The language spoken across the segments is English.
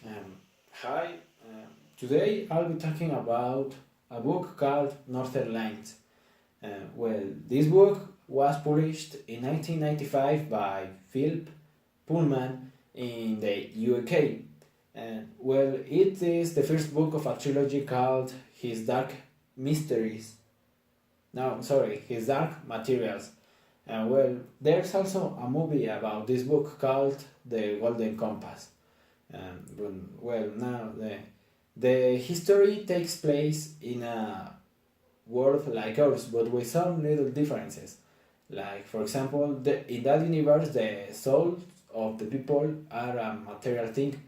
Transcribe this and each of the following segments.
Um, Hi, today I'll be talking about a book called Northern Lights. This book was published in 1995 by Philip Pullman in the UK. It is the first book of a trilogy called His Dark Mysteries. No, sorry, His Dark Materials. There's also a movie about this book called The Golden Compass. Now the history takes place in a world like ours, but with some little differences. Like for example, in that universe, the souls of the people are a material thing,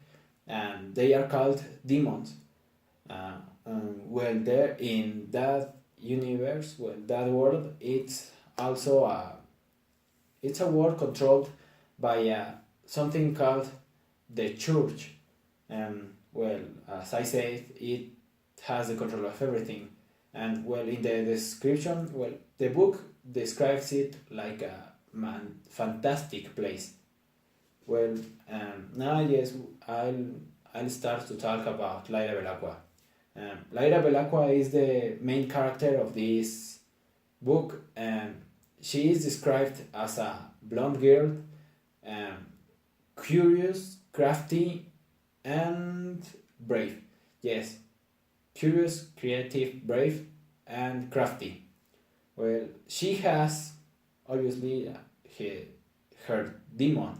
and they are called demons. There in that universe, that world, it's a world controlled by something called the church. As I said, it has the control of everything. And in the description, the book describes it like a fantastic place. Now yes, I'll start to talk about Lyra Belacqua. Lyra Belacqua is the main character of this book, and she is described as a blonde girl, um, curious, crafty, and brave. Yes, curious, creative, brave, and crafty. She has obviously her demon.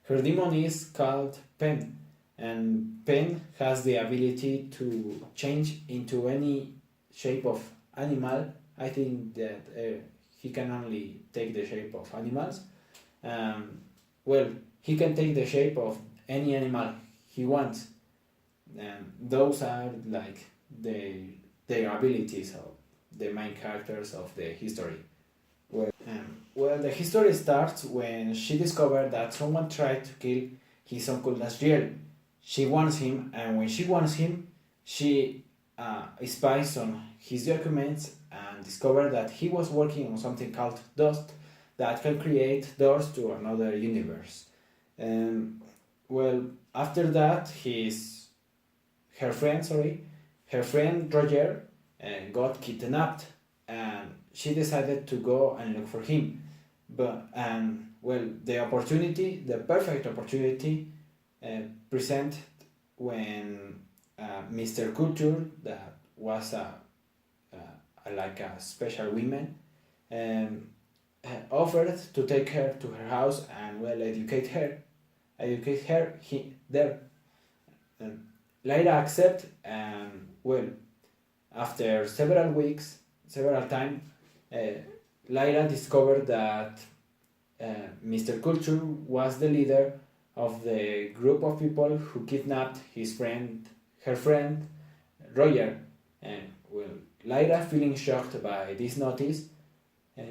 Her demon is called Pen, and Pen has the ability to change into any shape of animal. I think that he can only take the shape of animals. Um, well, he can take the shape of any animal he wants. Those are like their abilities of the main characters of the history. The history starts when she discovered that someone tried to kill his uncle last year. She wants him, and when she wants him, she spies on his documents and discovered that he was working on something called dust that can create doors to another universe. Um, After that, her friend Roger got kidnapped, and she decided to go and look for him. The perfect opportunity, presented when Mr. Culture, that was like a special woman, um, offered to take her to her house and educate her there. Um, Lyra accept, and after several times, uh, Lyra discovered that Mr. Culture was the leader of the group of people who kidnapped her friend Roger. And Lyra, feeling shocked by this notice, uh,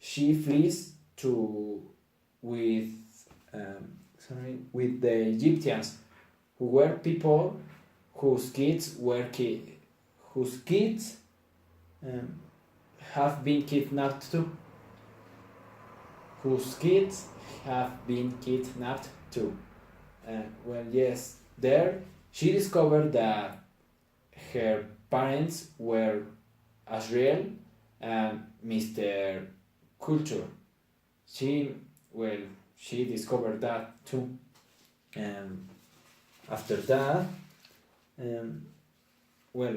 she flees to with with the Egyptians, who were people whose kids um, have been kidnapped too. Whose kids have been kidnapped too. Yes, there she discovered that her parents were Asriel and Mr. Culture. She she discovered that too. After that, um, well,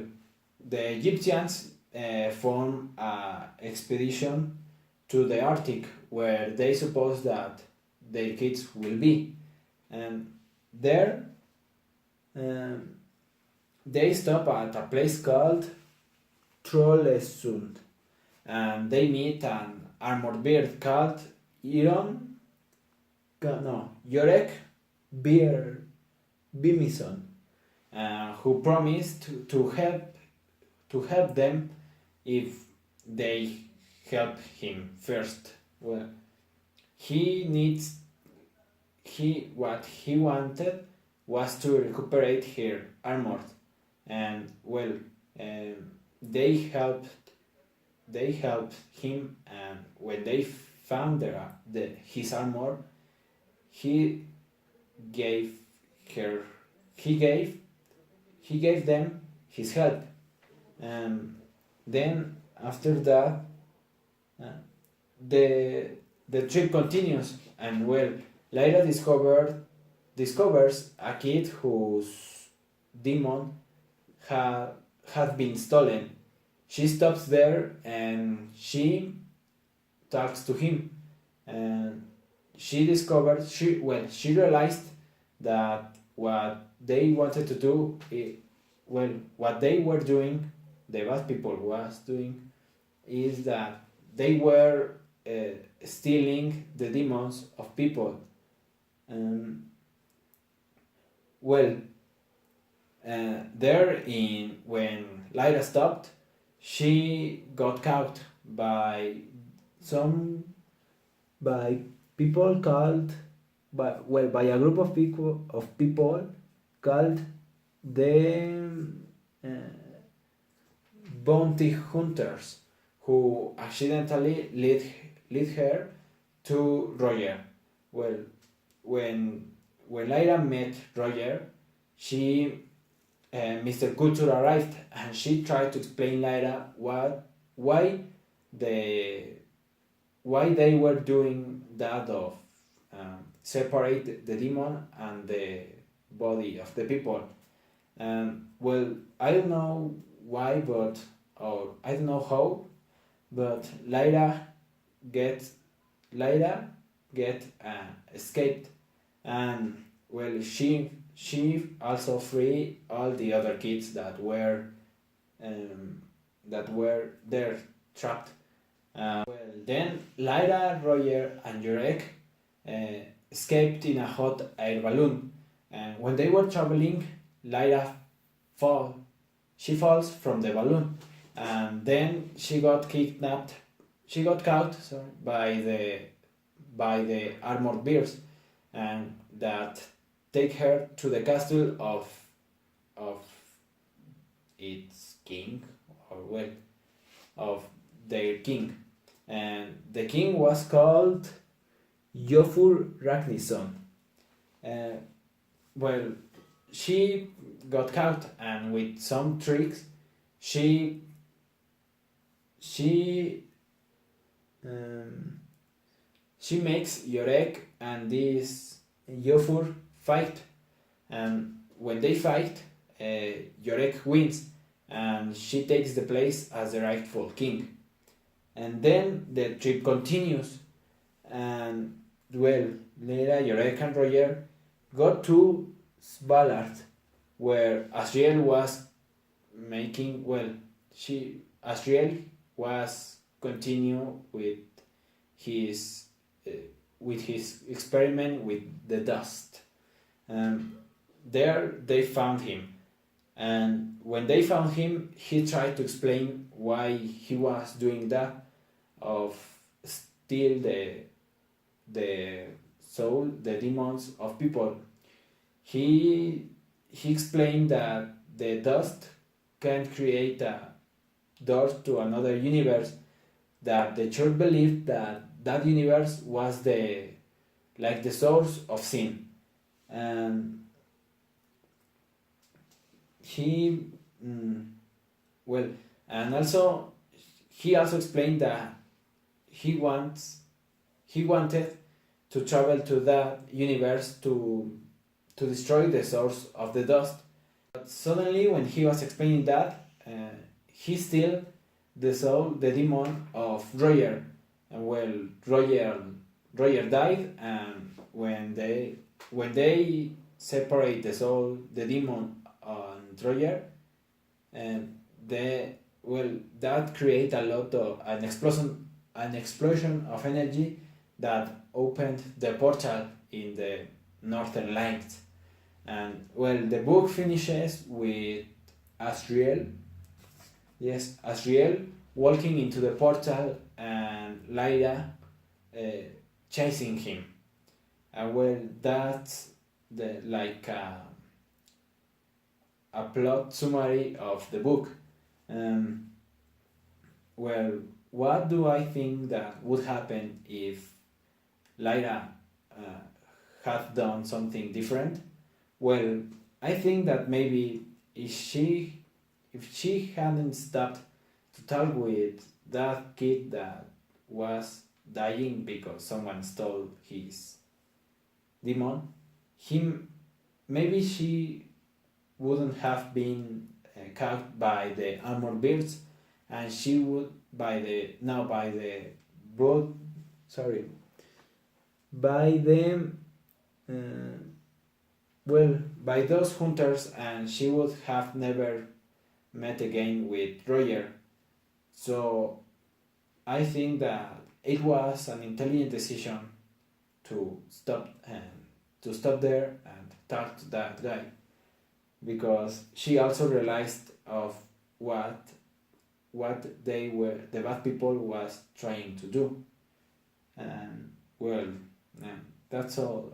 the Egyptians formed an expedition to the Arctic, where they suppose that their kids will be. And there, um, they stop at a place called Trollesund, and they meet an armored bear called Yorek Beer Bimison, who promised to help them if they help him first. He needs what he wanted was to recuperate her armor, and they helped him, and when they found his armor, he gave her he gave them his help. Then after that, uh, the the trip continues, and well, Lyra discovers a kid whose demon had been stolen. She stops there and she talks to him, and she realized that what they wanted to do, what they were doing, the bad people was doing, is that they were stealing the demons of people. Um, well, there in when Lyra stopped, she got caught by some by people called by a group of people called the uh, bounty hunters, who accidentally lead her to Roger. Well, when Lyra met Roger, she Mr. Culture arrived, and she tried to explain Lyra the why they were doing that of separate the demon and the body of the people. Well, I don't know why, or I don't know how, but Lyra get escaped, and well, she also free all the other kids that were there trapped. Well, then Lyra, Roger, and Jurek escaped in a hot air balloon, and when they were traveling, Lyra falls from the balloon, and then she got kidnapped. She got caught, by the armored bears, and that take her to the castle of its king, or well, of their king, and the king was called Jofur Ragnarsson. Uh, well, she got caught, and with some tricks, she makes Yorek and this Jofur fight, and when they fight, Yorek wins, and she takes the place as the rightful king. And then the trip continues, and well, Lyra, Yorek, and Roger got to Svalbard, where Asriel was making Asriel was continue his with his experiment with the dust. There they found him, and when they found him, he tried to explain why he was doing that, of steal the soul, the demons of people. He explained that the dust can create a door to another universe, that the church believed that universe was the source of sin, and he well, and also he also explained that he wanted to travel to that universe to destroy the source of the dust. But suddenly, when he was explaining that, he stole the demon of Roger, and well, Roger died, and when they separate the demon and Roger, and that create a lot of an explosion of energy that opened the portal in the northern lights. And well, the book finishes with Asriel walking into the portal, and Lyra chasing him. And well, that's a plot summary of the book. Well, what do I think that would happen if Lyra had done something different? Well, I think that maybe if she hadn't stopped to talk with that kid that was dying because someone stole his demon, him maybe she wouldn't have been caught by the armor beards, and she would by the broad sorry by the uh, well by those hunters, and she would have never met again with Roger. So I think that it was an intelligent decision to stop there and talk to that guy, because she also realized of what the bad people was trying to do. And well, that's all.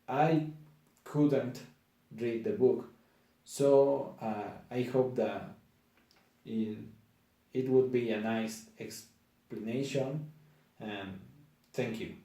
I couldn't read the book, so I hope that it, it would be a nice explanation, and thank you.